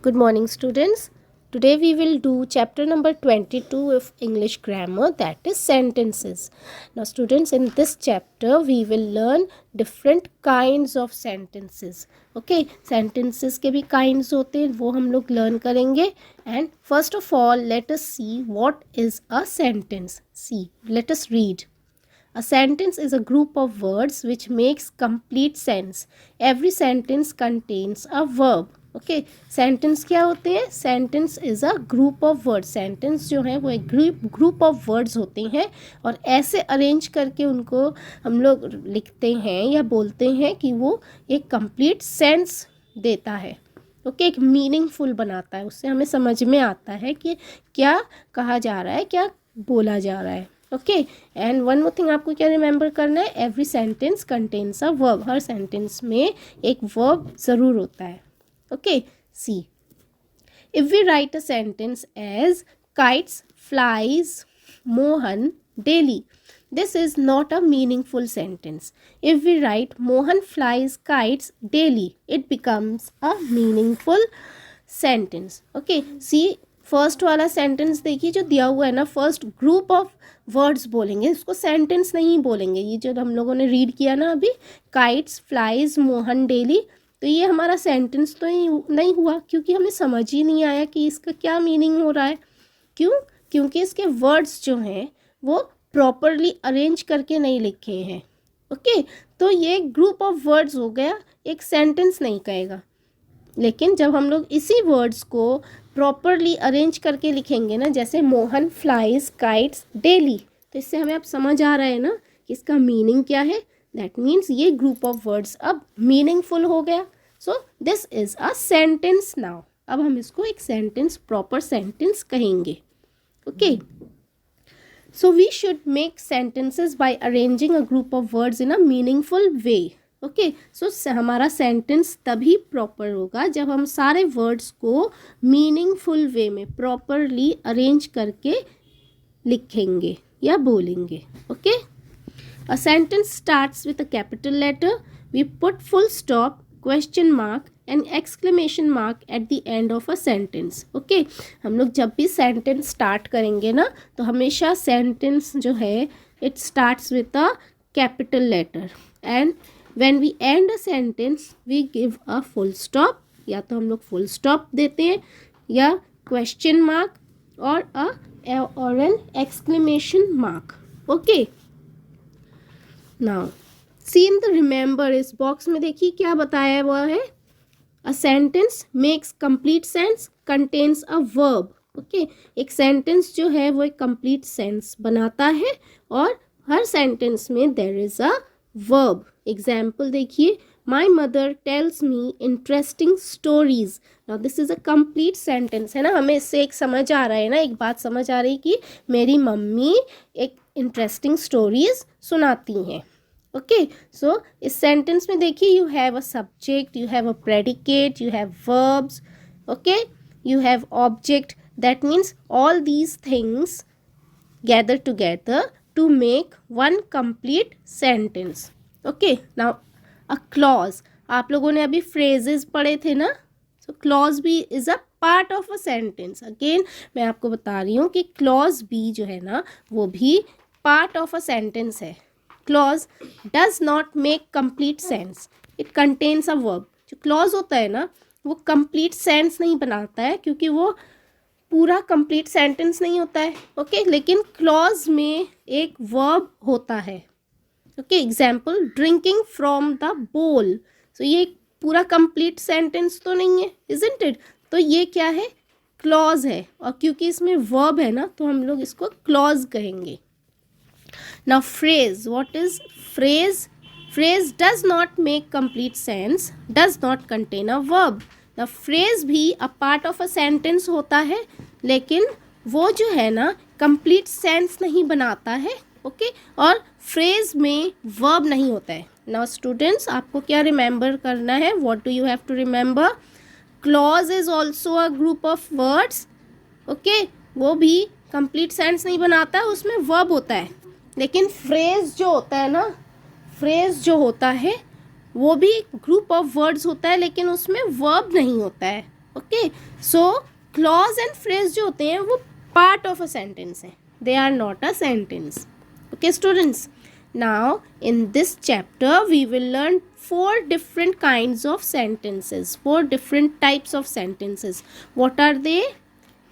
Good morning, students. Today we will do chapter number 22 of English grammar, that is sentences. Now students, in this chapter we will learn different kinds of sentences. Okay, sentences के भी kinds होते हैं, वो हम लोग learn करेंगे. And first of all, let us see what is a sentence. See, let us read. A sentence is a group of words which makes complete sense. Every sentence contains a verb. Okay sentence क्या होते हैं? Sentence is a group of words. Sentence जो है वो एक group of words होते हैं और ऐसे अरेंज करके उनको हम लोग लिखते हैं या बोलते हैं कि वो एक कंप्लीट सेंस देता है. ओके एक मीनिंगफुल बनाता है. उससे हमें समझ में आता है कि क्या कहा जा रहा है, क्या बोला जा रहा है. Okay and one more thing आपको क्या रिमेंबर करना है, every sentence contains a verb. Her sentence में एक वर्ब ज़रूर होता है. Okay, see. If we write a sentence as kites flies Mohan daily, this is not a meaningful sentence. If we write Mohan flies kites daily, it becomes a meaningful sentence. Okay, see first वाला sentence देखिए जो दिया हुआ है ना, first group of words बोलेंगे, इसको sentence नहीं बोलेंगे. ये जो हम लोगों ने रीड किया ना अभी, काइट्स फ्लाइज मोहन डेली, तो ये हमारा सेंटेंस तो नहीं हुआ क्योंकि हमें समझ ही नहीं आया कि इसका क्या मीनिंग हो रहा है. क्यों? क्योंकि इसके वर्ड्स जो हैं वो प्रॉपरली अरेंज करके नहीं लिखे हैं. ओके तो ये ग्रुप ऑफ वर्ड्स हो गया, एक सेंटेंस नहीं कहेगा. लेकिन जब हम लोग इसी वर्ड्स को प्रॉपरली अरेंज करके लिखेंगे ना, जैसे मोहन फ्लाइज काइट्स डेली, तो इससे हमें अब समझ आ रहा है ना कि इसका मीनिंग क्या है. दैट मीन्स ये ग्रुप ऑफ वर्ड्स अब मीनिंगफुल हो गया. So this is a sentence now. अब हम इसको एक सेंटेंस, प्रॉपर सेंटेंस कहेंगे. Okay so we should make sentences by arranging a group of words in a meaningful way. Okay so हमारा sentence तभी प्रॉपर होगा जब हम सारे वर्ड्स को मीनिंगफुल वे में प्रॉपरली अरेंज करके लिखेंगे या बोलेंगे. Okay A sentence starts with a capital letter. We put full stop, question mark and exclamation mark at the end of a sentence. Okay, हम लोग जब भी sentence start करेंगे ना, तो हमेशा sentence जो है it starts with a capital letter, and when we end a sentence we give a full stop. या तो हम लोग full stop देते हैं या question mark और an exclamation mark. Okay. Now see in the remember, इस बॉक्स में देखिए क्या बताया हुआ है. A sentence makes complete sense contains a verb. Okay एक सेंटेंस जो है वो एक कंप्लीट सेंस बनाता है और हर सेंटेंस में there is a verb. Example देखिए, my mother tells me interesting stories. Now this is a complete sentence है ना. हमें इससे एक समझ आ रहा है ना, एक बात समझ आ रही है कि मेरी मम्मी एक इंटरेस्टिंग स्टोरीज सुनाती हैं. ओके सो इस सेंटेंस में देखिए, you have a subject, you have a predicate, you have verbs, okay you have object. That means all these things gather together to make one complete sentence. Okay now a clause, आप लोगों ने अभी phrases पढ़े थे ना, so clause भी is a part of a sentence. Again मैं आपको बता रही हूँ कि क्लॉज भी जो है ना वो भी पार्ट ऑफ अ सेंटेंस है. Clause does not make complete sense, it contains a verb. जो क्लॉज होता है ना वो कंप्लीट सेंस नहीं बनाता है क्योंकि वो पूरा कंप्लीट सेंटेंस नहीं होता है. ओके लेकिन क्लॉज में एक वर्ब होता है. Okay example, drinking from the बोल. सो ये पूरा कंप्लीट सेंटेंस तो नहीं है, इजंट इट. तो ये क्या है? क्लॉज है. और क्योंकि इसमें वर्ब है ना तो हम लोग इसको क्लॉज कहेंगे. Now phrase, what is phrase? Phrase does not make complete sense, does not contain a verb. The phrase भी a part of a sentence होता है लेकिन वो जो है ना complete sense नहीं बनाता है. ओके और phrase में verb नहीं होता है. Now students, आपको क्या remember करना है? What do you have to remember? Clause is also a group of words. Okay वो भी complete sense नहीं बनाता है, उसमें verb होता है. लेकिन फ्रेज जो होता है ना, फ्रेज जो होता है वो भी ग्रुप ऑफ वर्ड्स होता है लेकिन उसमें वर्ब नहीं होता है. Okay, so clause and phrase जो होते हैं वो पार्ट ऑफ अ सेंटेंस है, they are not a sentence. Okay students, now in this chapter we will learn four different kinds of sentences, four different types of sentences. What are they?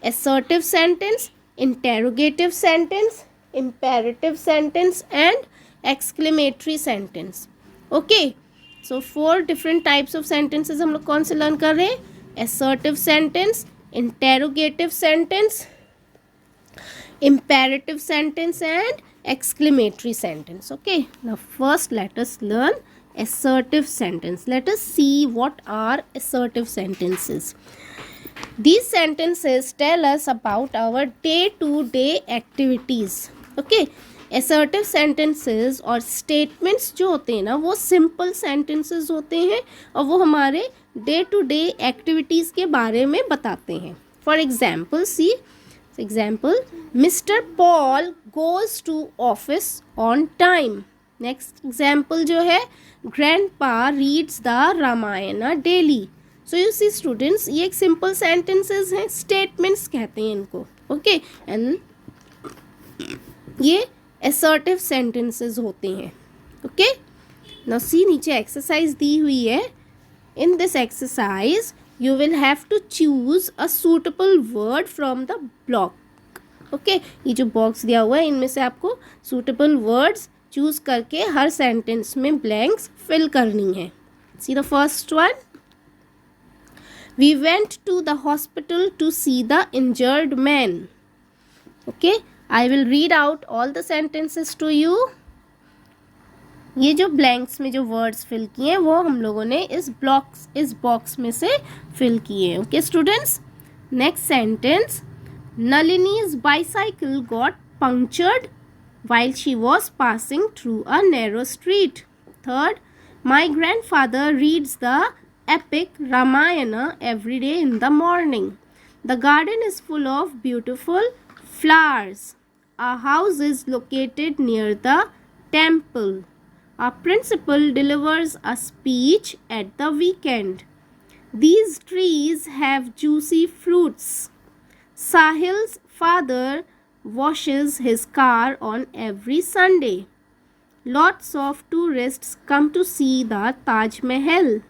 Assertive sentence, interrogative sentence, imperative sentence and exclamatory sentence. Okay, so four different types of sentences हम लोग कौन से learn कर रहे हैं? Assertive sentence, interrogative sentence, imperative sentence and exclamatory sentence. Okay, now first let us learn assertive sentence. Let us see what are assertive sentences. These sentences tell us about our day-to-day activities. Okay, assertive sentences और statements जो होते हैं ना वो simple sentences होते हैं और वो हमारे day-to-day activities के बारे में बताते हैं. For example, see example, Mr. Paul goes to office on time. Next example जो है, Grandpa reads the Ramayana daily. So you see students, ये एक simple sentences हैं, statements कहते हैं इनको. Okay, and ये assertive sentences होते हैं. Okay, now see नीचे exercise दी हुई है. In this exercise you will have to choose a suitable word from the block. Okay, ये जो बॉक्स दिया हुआ है इनमें से आपको suitable words चूज करके हर सेंटेंस में blanks fill करनी है. See the first one. We went to the hospital to see the injured man. Okay, I will read out all the sentences to you. ये जो ब्लैंक्स में जो words fill किए हैं वो हम लोगों ने इस बॉक्स में से फिल किए हैं. Okay students, next sentence, Nalini's bicycle got punctured while she was passing through a narrow street. Third, my grandfather reads the epic Ramayana every day in the morning. The garden is full of beautiful flowers. Our house is located near the temple. Our principal delivers a speech at the weekend. These trees have juicy fruits. Sahil's father washes his car on every Sunday. Lots of tourists come to see the Taj Mahal.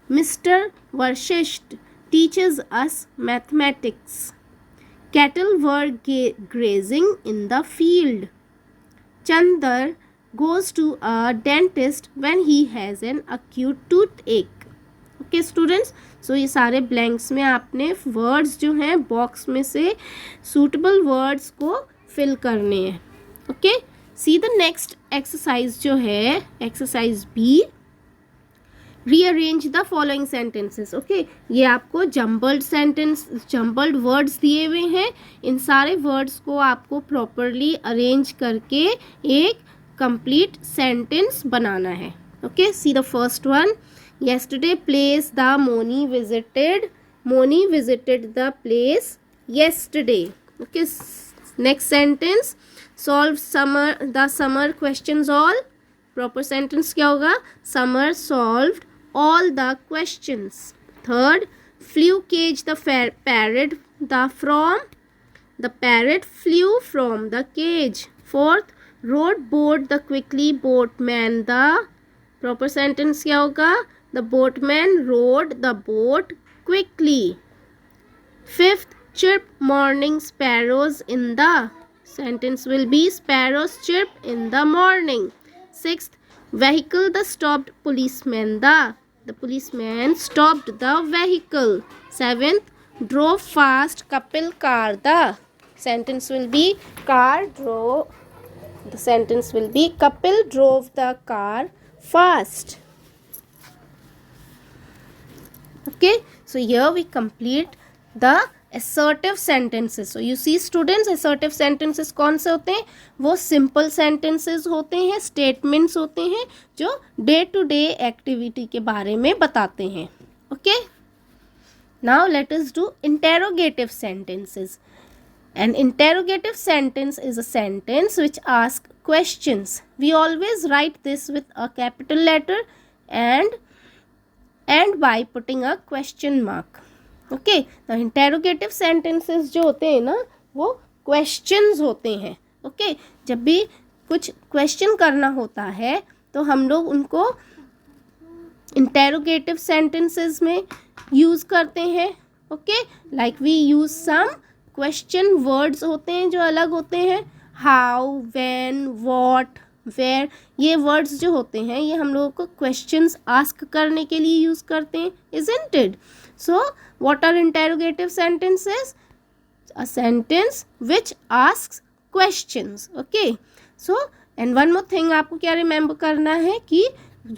Mr. Varshisht teaches us mathematics. Cattle were grazing in the field. Chandar goes to a dentist when he has an acute toothache. Okay students, so ये सारे blanks में आपने words जो हैं box में से suitable words को fill करने हैं. Okay, see the next exercise जो है exercise B. Rearrange the following sentences. Okay, ये आपको jumbled words दिए हुए हैं. इन सारे words को आपको properly arrange करके एक complete sentence बनाना है. Okay, see the first one. Yesterday place the Moni visited the place yesterday. Okay, next sentence, solve the summer questions all. Proper sentence क्या होगा? Summer solved all the questions. Third, flew cage the parrot the parrot flew from the cage. Fourth, rowed boat the quickly boatman the proper sentence क्या होगा? The boatman rowed the boat quickly. Fifth, chirp morning sparrows in the sentence will be sparrows chirp in the morning. Sixth, vehicle the stopped policeman the policeman stopped the vehicle. Seventh, drove fast Kapil car the sentence will be Kapil drove the car fast. Okay, so here we complete the assertive sentences. So you see students, assertive sentences कौन से होते हैं? वो simple sentences होते हैं, statements होते हैं जो day to day activity के बारे में बताते हैं. Okay, now let us do interrogative sentences. An interrogative sentence is a sentence which asks questions. We always write this with a capital letter and by putting a question mark. Okay, interrogative sentences जो होते हैं ना वो questions होते हैं. Okay, जब भी कुछ क्वेश्चन करना होता है तो हम लोग उनको इंटेरोगेटिव सेंटेंसेस में यूज़ करते हैं. Okay, like we use some question words होते हैं जो अलग होते हैं. हाउ, व्हेन, व्हाट, वेयर, ये वर्ड्स जो होते हैं ये हम लोगों को क्वेश्चंस आस्क करने के लिए यूज़ करते हैं. Isn't it? So what are interrogative sentences? A sentence which asks questions. Okay, so and one more thing आपको क्या remember करना है कि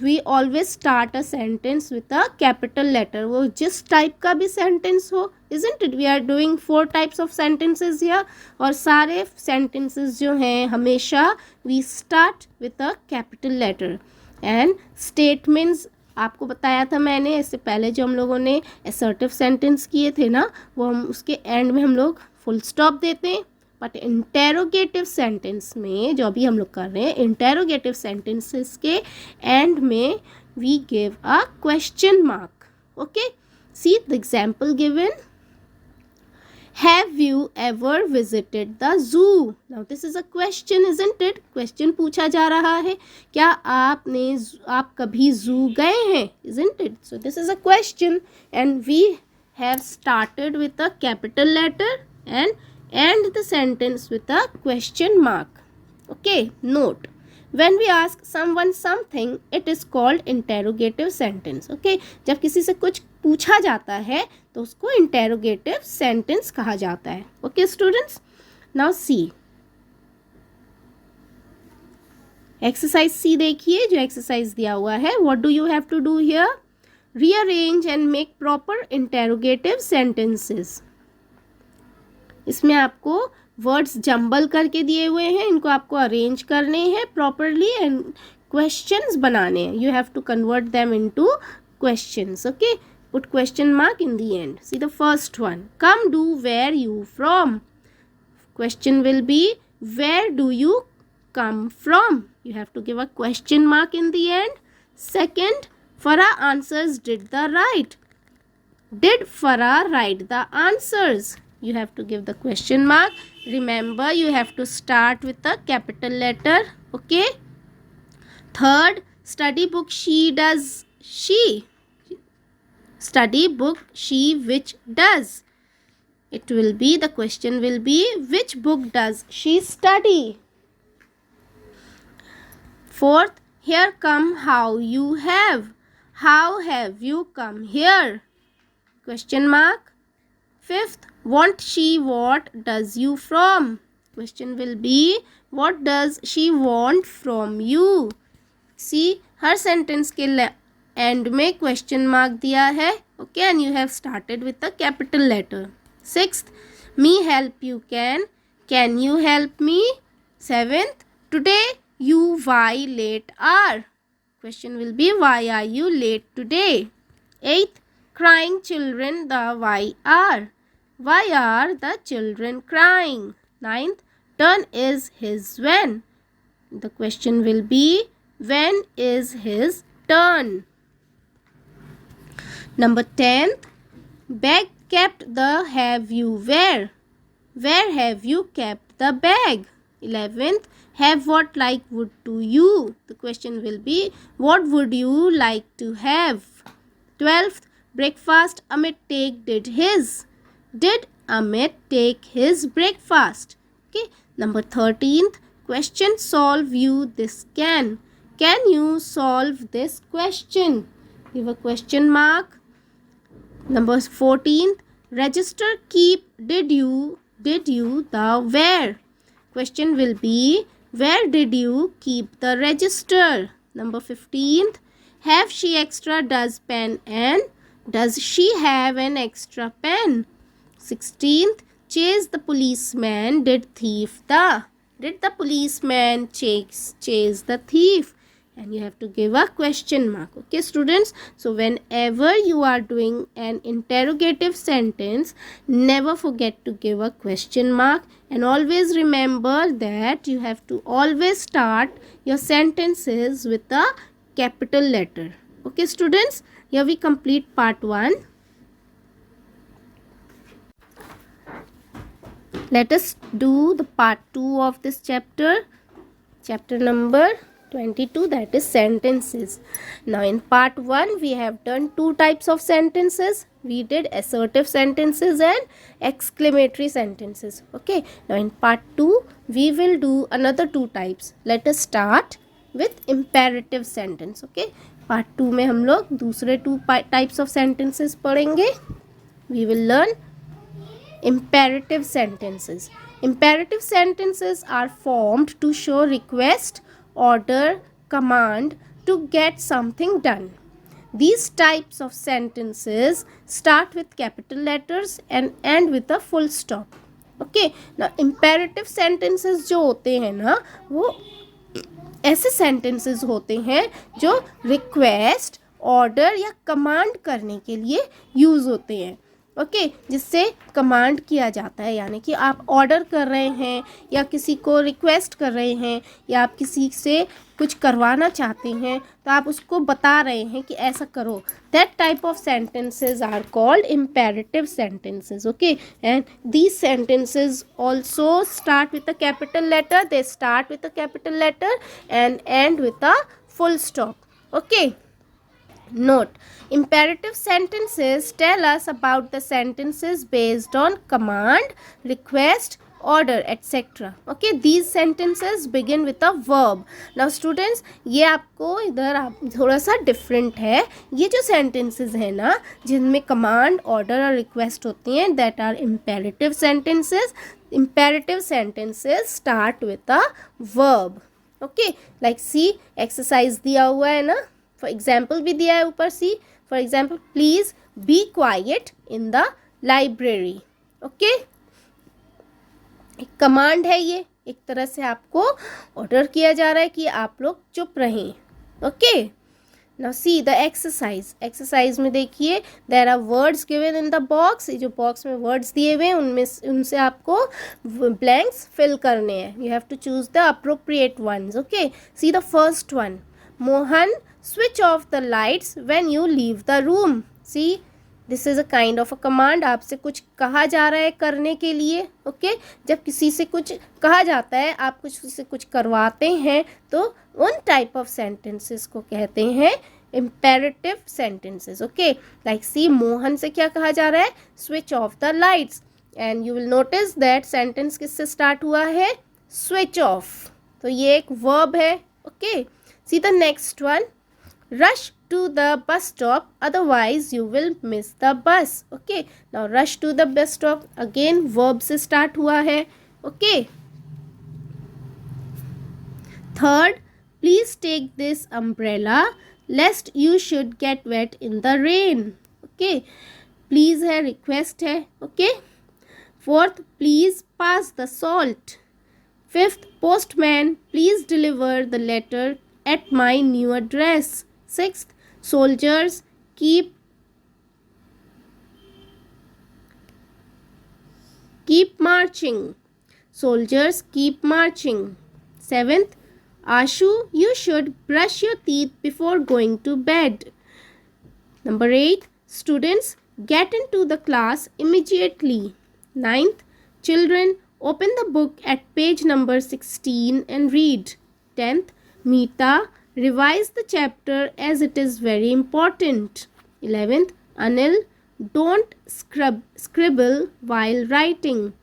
we always start a sentence with a capital letter. वो जिस type का भी sentence हो, isn't it? We are doing 4 types of sentences here और सारे sentences जो हैं हमेशा we start with a capital letter. And statements आपको बताया था मैंने इससे पहले जो हम लोगों ने असर्टिव सेंटेंस किए थे ना, वो हम उसके एंड में हम लोग फुल स्टॉप देते हैं. बट इंटेरोगेटिव सेंटेंस में जो अभी हम लोग कर रहे हैं, इंटेरोगेटिव सेंटेंसेस के एंड में we give a question mark. Okay, see the example given. Have you ever visited the zoo? Now this is a question, isn't it? Question पूछा जा रहा है, क्या आप कभी zoo गए हैं? Isn't it? So this is a question and we have started with a capital letter and end the sentence with a question mark. Okay, note. When we ask someone something, it is called interrogative sentence. Okay, जब किसी से कुछ पूछा जाता है तो उसको interrogative sentence कहा जाता है. Okay, students. Now see. Exercise C देखिए जो exercise दिया हुआ है. What do you have to do here? Rearrange and make proper interrogative sentences. इसमें आपको वर्ड्स जंबल करके दिए हुए हैं, इनको आपको अरेंज करने हैं प्रॉपरली एंड क्वेश्चंस बनाने हैं. You have to convert them into questions. Okay, put question mark in the end. See the first one. Come, do, where, you, from. Question will be where do you come from? You have to give a question mark in the end. Second, Farah answers did the right. Did Farah write the answers? You have to give the question mark. Remember, you have to start with a capital letter. Okay. Third, study book she does she. Study book she which does. It will be, the question will be, which book does she study? Fourth, here come how you have. How have you come here? Question mark. Fifth, want she what does you from? Question will be, what does she want from you? See, her sentence के end में question mark दिया है. Okay, and you have started with a capital letter. Sixth, me help you can you help me? Seventh, today you why late are? Question will be, why are you late today? Eighth, crying children the why are. Why are the children crying? Ninth, turn is his when. The question will be, when is his turn? Number 10th, bag kept the have you where? Where have you kept the bag? 11th, have what like would to you? The question will be, what would you like to have? 12th, breakfast Amit take did his. Did Amit take his breakfast? Okay. Number 13th, question solve you this can. Can you solve this question? Give a question mark. Number 14th, register keep did you the where? Question will be, where did you keep the register? Number 15th, have she extra does pen and does she have an extra pen? 16th, chase the policeman did the policeman chase the thief? And you have to give a question mark. Okay, students, so whenever you are doing an interrogative sentence, never forget to give a question mark, and always remember that you have to always start your sentences with a capital letter. Okay, students, here we complete part 1. Let us do the part 2 of this chapter number 22, that is sentences. Now in part 1 we have done two types of sentences. We did assertive sentences and exclamatory sentences. Okay, now in part 2 we will do another two types. Let us start with imperative sentence. Okay, part 2 में हम लोग दूसरे two types of sentences पढ़ेंगे. We will learn imperative sentences. Imperative sentences are formed to show request, order, command to get something done. These types of sentences start with capital letters and end with a full stop. Okay, now imperative sentences जो होते हैं ना, वो ऐसे sentences होते हैं जो request, order या command करने के लिए यूज़ होते हैं. ओके, जिससे कमांड किया जाता है, यानी कि आप ऑर्डर कर रहे हैं या किसी को रिक्वेस्ट कर रहे हैं या आप किसी से कुछ करवाना चाहते हैं तो आप उसको बता रहे हैं कि ऐसा करो. That type of sentences are called imperative sentences. Okay, and these sentences also start with a capital letter. They start with a capital letter and end with a full stop. Okay, note, imperative sentences tell us about the sentences based on command, request, order, etc. Okay, these sentences begin with a verb. Now students, ये आपको इधर आप थोड़ा सा different है. ये जो sentences है ना, जिनमें command, order और request होती हैं, that are imperative sentences. Imperative sentences start with a verb. Okay, like see, exercise दिया हुआ है ना, फॉर एग्जाम्पल भी दिया है ऊपर. See for example, please be quiet in the library. Okay, एक कमांड है, ये एक तरह से आपको ऑर्डर किया जा रहा है कि आप लोग चुप रहें. Okay, now see the exercise. Exercise में देखिए, there are words given in the box. जो बॉक्स में वर्ड्स दिए हुए हैं उनमें उनसे आपको ब्लैंक्स फिल करने हैं. You have to choose the appropriate ones. Okay, see the first one. Mohan, switch off the lights when you leave the room. See, this is a kind of a command. आपसे कुछ कहा जा रहा है करने के लिए. ओके, जब किसी से कुछ कहा जाता है, आप कुछ से कुछ करवाते हैं, तो उन टाइप ऑफ सेंटेंसेस को कहते हैं imperative sentences. Okay, like see, Mohan से क्या कहा जा रहा है? switch off the lights. and you will notice that sentence किससे start हुआ है? switch off. तो ये एक verb है. Okay, see the next one. Rush to the bus stop, otherwise you will miss the bus. Okay, now rush to the bus stop again verb से start हुआ है. Okay, third, please take this umbrella lest you should get wet in the rain. Okay, please है, request है. Okay, fourth, please pass the salt. Fifth, postman, please deliver the letter at my new address. Sixth, soldiers, keep marching. Soldiers, keep marching. Seventh, Ashu, you should brush your teeth before going to bed. Number 8, students, get into the class immediately. Ninth, children, open the book at page number 16 and read. 10th, Meeta, revise the chapter as it is very important. 11th, Anil, don't scribble while writing.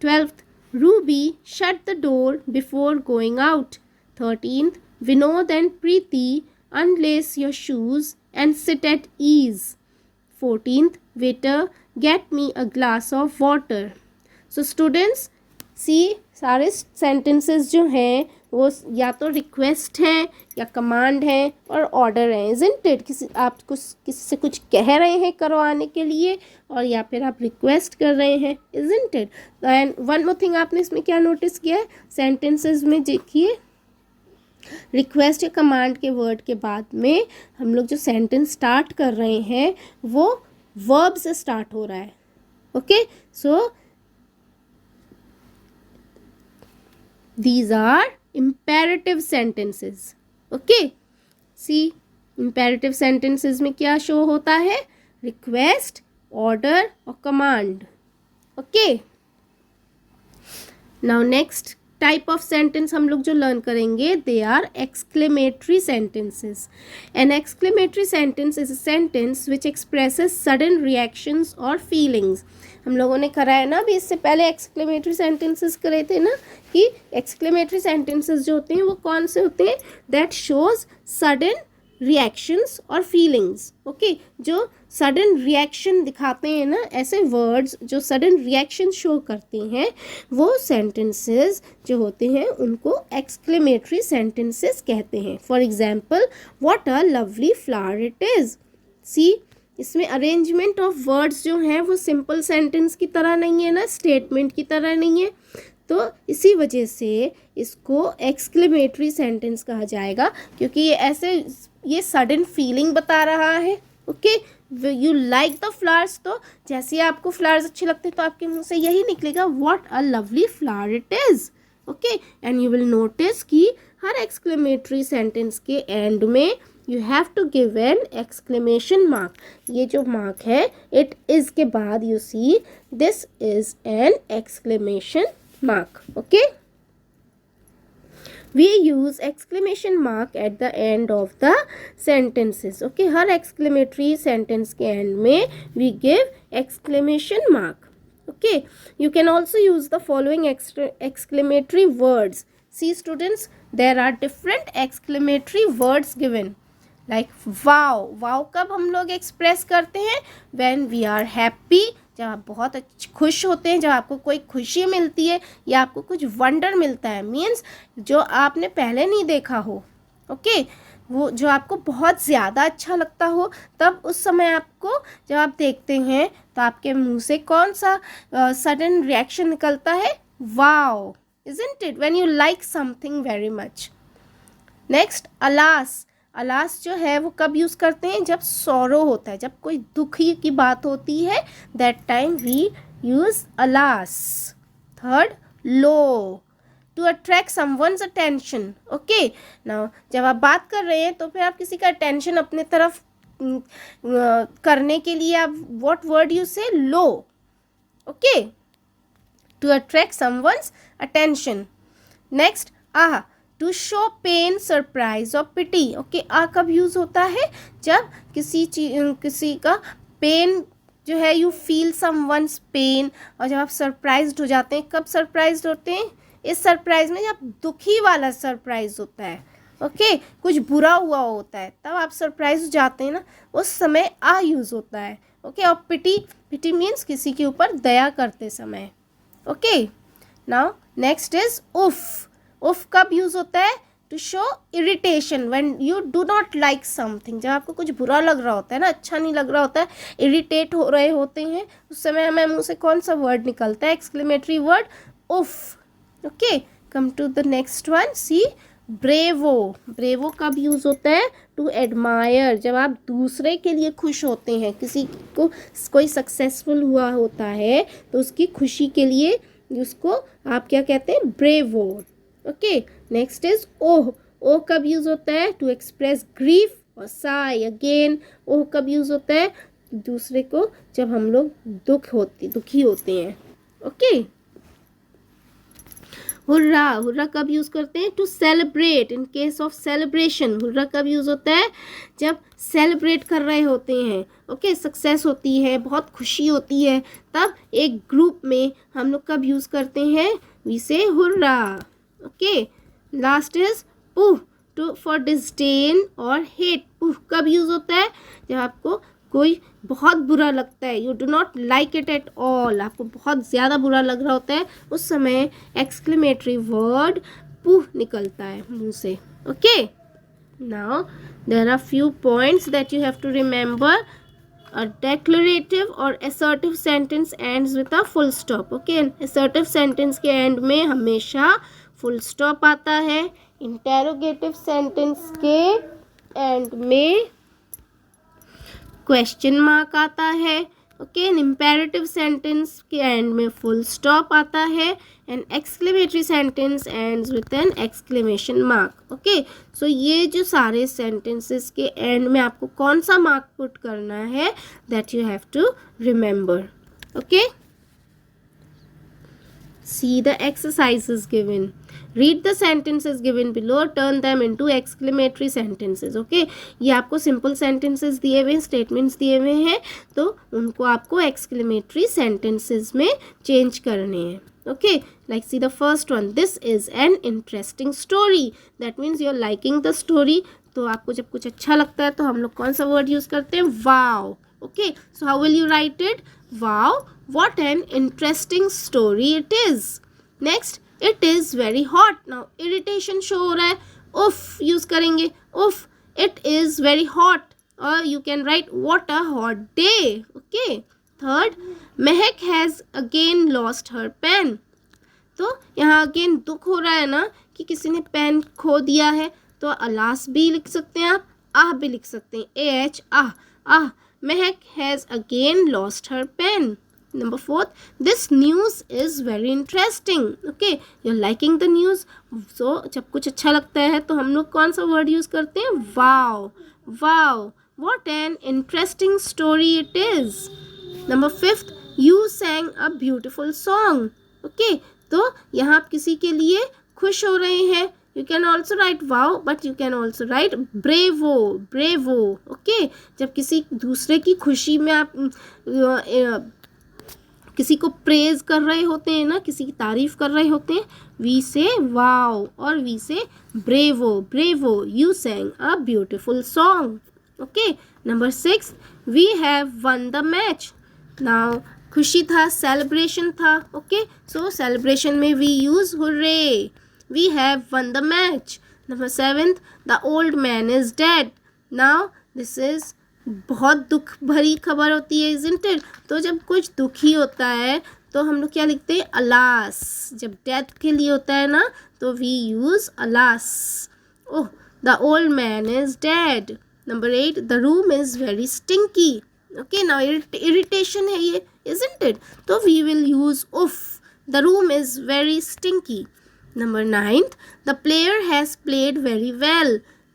12th, Ruby, shut the door before going out. 13th, Vinod and Preeti, unlace your shoes and sit at ease. 14th, waiter, get me a glass of water. So students, see, सारे sentences जो हैं वो या तो request हैं या command हैं और ऑर्डर हैं. Isn't it? आप किसी से कुछ कह रहे हैं करवाने के लिए और या फिर आप रिक्वेस्ट कर रहे हैं. Isn't it? And one more thing, आपने इसमें क्या नोटिस किया है? सेंटेंसेस में देखिए, रिक्वेस्ट या कमांड के वर्ड के बाद में हम लोग जो सेंटेंस स्टार्ट कर रहे हैं वो वर्ब से स्टार्ट हो रहा है. Okay, so these are imperative sentences. Okay, see, imperative sentences में क्या शो होता है? request, order और command. Okay, now next type of sentence हम लोग जो लर्न करेंगे, they are exclamatory sentences. An exclamatory sentence is a sentence which expresses sudden reactions और फीलिंग्स. हम लोगों ने करा है ना अभी इससे पहले एक्सक्लेमेटरी सेंटेंसेस करे थे ना, कि एक्सक्लेमेटरी सेंटेंसेस जो होते हैं वो कौन से होते हैं, दैट शोज सडन रिएक्शंस और फीलिंग्स. ओके, जो सडन रिएक्शन दिखाते हैं ना, ऐसे वर्ड्स जो सडन रिएक्शन शो करते हैं, वो सेंटेंसेस जो होते हैं उनको एक्सक्लेमेटरी सेंटेंसेस कहते हैं. For example, what a lovely flower it is. See, इसमें अरेंजमेंट ऑफ वर्ड्स जो हैं वो सिंपल सेंटेंस की तरह नहीं है ना, स्टेटमेंट की तरह नहीं है, तो इसी वजह से इसको एक्सक्लेमेटरी सेंटेंस कहा जाएगा, क्योंकि ये सडन फीलिंग बता रहा है. Okay, you like the flowers, तो जैसे ही आपको फ्लावर्स अच्छे लगते हैं तो आपके मुंह से यही निकलेगा, what a lovely flower it is. Okay, and you will notice कि हर एक्सक्लेमेटरी सेंटेंस के एंड में you have to give an exclamation mark. ये जो मार्क है इट इज़ के बाद you see this is an exclamation mark. Okay, we use exclamation mark at the end of the sentences. Okay, her exclamatory sentence के end में we give exclamation mark. Okay, you can also use the following exclamatory words. See students, there are different exclamatory words given. Like wow. wow कब हम लोग express करते हैं, when we are happy, जब आप बहुत खुश होते हैं, जब आपको कोई खुशी मिलती है या आपको कुछ वंडर मिलता है, मीन्स जो आपने पहले नहीं देखा हो. ओके, वो जो आपको बहुत ज़्यादा अच्छा लगता हो, तब उस समय आपको जब आप देखते हैं तो आपके मुंह से कौन सा सडन रिएक्शन निकलता है, wow, isn't it, when you like something very much. Next, alas. Alas जो है वो कब यूज़ करते हैं, जब सॉरो होता है, जब कोई दुखी की बात होती है, that time we use alas. Third, lo, to attract someone's attention. Okay, now जब आप बात कर रहे हैं तो फिर आप किसी का अटेंशन अपने तरफ करने के लिए आप व्हाट वर्ड यूज से, लो. Okay, to attract someone's attention. Next, ah, to show pain, surprise और पिटी. ओके, आ कब यूज़ होता है, जब किसी का पेन जो है, यू फील समवन्स पेन, और जब आप सरप्राइज्ड हो जाते हैं, कब सरप्राइज्ड होते हैं, इस सरप्राइज में जब दुखी वाला सरप्राइज होता है. ओके, कुछ बुरा हुआ होता है तब आप सरप्राइज हो जाते हैं ना, उस समय आ यूज़ होता है. ओके, और पिटी मीन्स किसी के ऊपर दया करते समय. ओके, नाउ नेक्स्ट इज उफ. उफ कब यूज़ होता है, to show irritation, when you do not like something, जब आपको कुछ बुरा लग रहा होता है ना, अच्छा नहीं लग रहा होता है, इरिटेट हो रहे होते हैं, उस समय हमें मुंह से कौन सा वर्ड निकलता है, एक्सक्लेमेटरी वर्ड, उफ. Okay, come to the next one, see, bravo. Bravo कब यूज़ होता है, टू एडमायर, जब आप दूसरे के लिए खुश होते हैं, किसी को कोई सक्सेसफुल हुआ होता है तो उसकी खुशी के लिए उसको आप क्या कहते हैं, bravo. Okay, next is oh. Oh कब यूज़ होता है, टू एक्सप्रेस ग्रीफ और साई. अगेन ओह कब यूज़ होता है, दूसरे को जब हम लोग दुखी होते हैं. Okay, hurrah. हुर्रा कब यूज़ करते हैं, to celebrate, in case of celebration. Hurrah कब यूज़ होता है, जब सेलिब्रेट कर रहे होते हैं. ओके, सक्सेस होती है, बहुत खुशी होती है, तब एक ग्रुप में हम लोग कब यूज़ करते हैं, we say hurrah. Okay, last is pooh, to for disdain और हेट. पुह कब यूज़ होता है, जब आपको कोई बहुत बुरा लगता है, you do not like it at all, आपको बहुत ज़्यादा बुरा लग रहा होता है, उस समय एक्सक्लेमेटरी वर्ड पुह निकलता है मुंह से. Okay, now there are few points that you have to remember. A declarative और assertive sentence ends with a full stop. Okay, assertive sentence के end में हमेशा full stop आता है. Interrogative sentence के end में question mark आता है. ओके, imperative sentence के end में full stop आता है, and exclamatory sentence ends with an exclamation mark. Okay, so ये जो सारे sentences के end में आपको कौन सा mark put करना है, that you have to remember. Okay, see the exercises given. Read the sentences given below, turn them into exclamatory sentences. Okay, ये आपको simple sentences दिए हुए हैं, statements दिए हुए हैं, तो उनको आपको exclamatory sentences में change करने हैं. Okay, like see the first one. This is an interesting story. That means you're liking the story. तो आपको जब कुछ अच्छा लगता है तो हम लोग कौन सा word use करते हैं? Wow. Okay, so how will you write it? Wow, what an interesting story it is. Next, it is very hot. Now irritation show हो रहा है, uff use करेंगे, uff, it is very hot. Or you can write what a hot day. Okay. Third, Mehak has again lost her pen. तो यहाँ again दुख हो रहा है ना कि किसी ने पेन खो दिया है, तो अलास भी लिख सकते हैं आप, आह भी लिख सकते हैं, AH ah ah. Mehak has again lost her pen. Number 4, this news is very interesting. Okay, you're liking the news. So जब कुछ अच्छा लगता है तो हम लोग कौन सा word use करते हैं? Wow. Wow, what an interesting story it is. Number 5, you sang a beautiful song. Okay, तो यहाँ आप किसी के लिए खुश हो रहे हैं. You can also write wow, but you can also write bravo, bravo. Okay, जब किसी दूसरे की खुशी में आप किसी को प्रेज कर रहे होते हैं ना, किसी की तारीफ कर रहे होते हैं, वी से वाओ और we say bravo. Bravo, you sang a beautiful song. Okay. Number 6, we have won the match. Now खुशी था, सेलिब्रेशन था. ओके, सो सेलिब्रेशन में we use hurray. We have won the match. Number 7, the old man is dead. Now this is बहुत दुख भरी खबर होती है, इज़न्ट इट? तो जब कुछ दुखी होता है तो हम लोग क्या लिखते हैं? अलास. जब डेथ के लिए होता है ना तो we use alas. Oh, the old man is dead. Number 8, the room is very stinky. Okay, now irritation है ये, इज़न्ट इट? तो वी विल यूज़ उफ. The room is very stinky. Number 9, the player has played very well.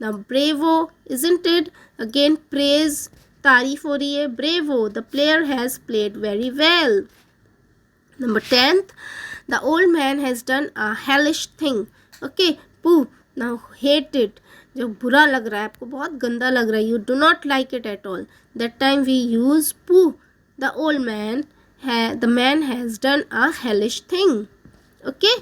Now bravo, isn't it? Again praise, तारीफ हो रही है. Bravo, the player has played very well. Number 10th, the old man has done a hellish thing. Okay, poo. Now hate it. जो बुरा लग रहा है, आपको बहुत गंदा लग रहा है, you do not like it at all. That time we use poo. The man has done a hellish thing. Okay.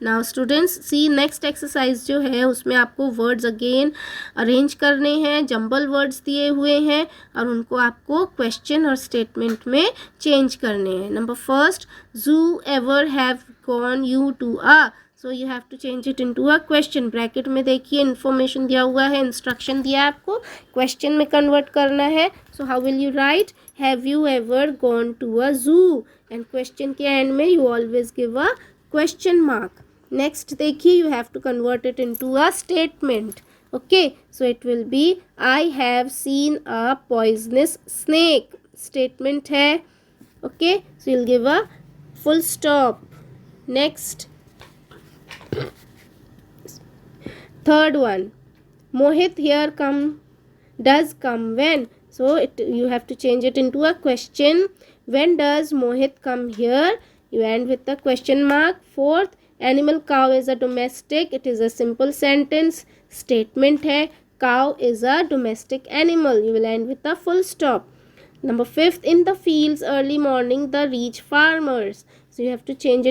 Now students, see next exercise जो है उसमें आपको वर्ड्स अगेन अरेंज करने हैं. जंबल वर्ड्स दिए हुए हैं और उनको आपको क्वेश्चन और स्टेटमेंट में चेंज करने हैं. Number 1, zoo ever have gone you to a. So you have to change it into a question. Bracket में देखिए इन्फॉर्मेशन दिया हुआ है, इंस्ट्रक्शन दिया है, आपको क्वेश्चन में कन्वर्ट करना है. So how will you write? Have you ever gone to a zoo? And question के एंड में you always give a question mark. Next देखिए, you have to convert it into a statement. Okay, so it will be I have seen a poisonous snake. Statement है. Okay, so you'll give a full stop. Next, third one, Mohit here does come when. So you have to change it into a question. When does Mohit come here? You end with the question mark. Fourth, animal cow is a domestic. It is a simple sentence. Statement है, cow is a domestic animal. You will end with a full stop. Number 5, in the fields early morning the reach farmers. So you have to change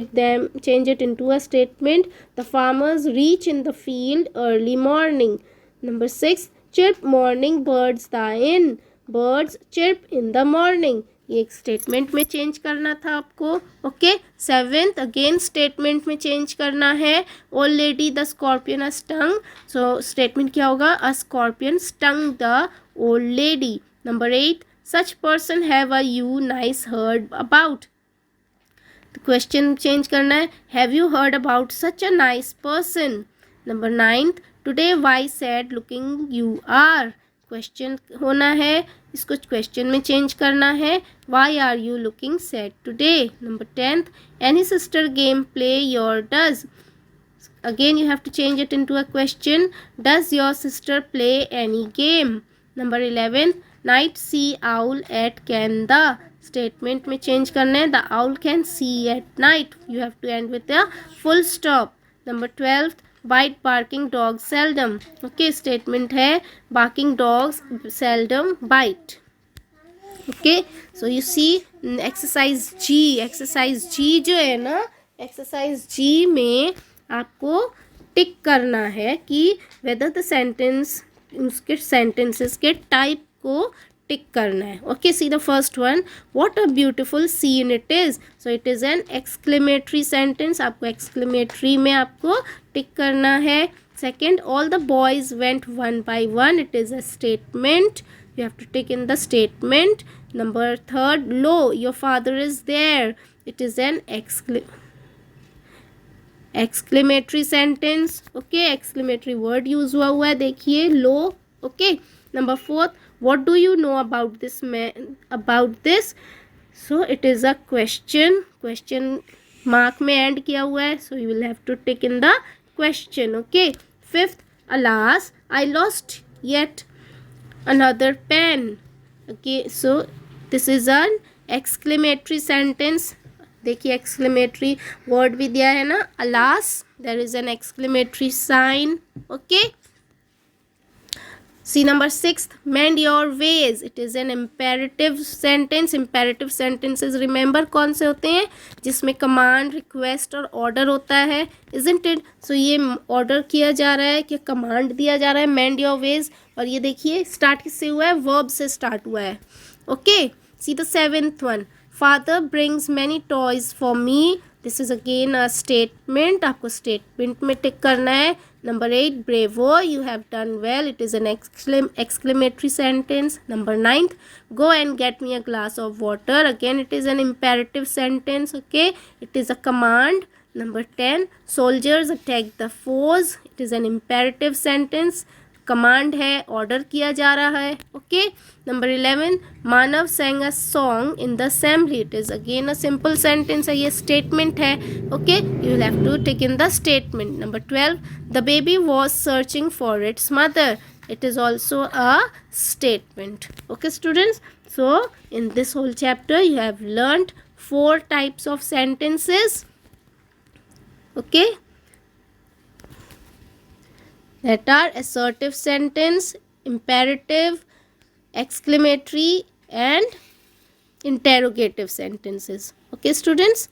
it into a statement. The farmers reach in the field early morning. Number 6, chirp morning birds the in. Birds chirp in the morning. ये एक statement में change करना था आपको. Okay. 7th, again statement में change करना है. Old lady the scorpion a stung. So statement क्या होगा? A scorpion stung the old lady. Number 8, such person have a you nice heard about. Question change करना है. Have you heard about such a nice person. Number 9, today why sad looking you are. Question होना है, इसको question में change करना है. Why are you looking sad today. Number 10th, any sister game play your does. Again you have to change it into a question. Does your sister play any game. Number 11th, night see owl at can the. Statement में change करना है. The owl can see at night. You have to end with a full stop. Number 12, bite barking dog seldom. Okay, statement है barking dogs seldom bite. Okay, so you C exercise जी जो है ना, exercise जी में आपको टिक करना है कि whether the sentence, उसके सेंटेंसेस के टाइप को टिक करना है. Okay, see the first one, what a beautiful seen it is. So it is an exclamatory sentence. आपको एक्सक्लेमेटरी में आपको टिक करना है. Second, all the boys went one by one. It is a statement. You have to tick in the statement. Number third, lo, your father is there. It is an exclamatory sentence. Okay, exclamatory word use हुआ है, देखिए lo. Okay, number fourth, what do you know about this man, about this. So it is a question mark में end किया हुआ है, so you will have to tick in the question. Okay, fifth, alas, I lost yet another pen. Okay, so this is an exclamatory sentence. देखिए exclamatory word भी दिया है ना, alas, there is an exclamatory sign. Okay, see number 6, mend your ways. It is an imperative sentence. Imperative sentences remember कौन से होते हैं, जिसमें command, request और order होता है, isn't it? So ये order किया जा रहा है कि command दिया जा रहा है, mend your ways. और ये देखिए start किससे हुआ है, verb से start हुआ है. Okay, see the 7th one, father brings many toys for me. This is again a statement. आपको statement में tick करना है. Number 8, bravo, you have done well. It is an exclamatory sentence. Number 9th, go and get me a glass of water. Again, it is an imperative sentence. Okay, it is a command. Number 10, soldiers attack the foes. It is an imperative sentence. Command है, order किया जा रहा है. Okay, number 11, Manav sang a song in the assembly. It is again a simple sentence है, ये statement है. Okay, you will have to take in the statement. Number 12, the baby was searching for its mother. it is also a statement. Okay students, so in this whole chapter you have learned 4 types of sentences. Okay, that are assertive sentence, imperative, exclamatory and interrogative sentences. Okay students.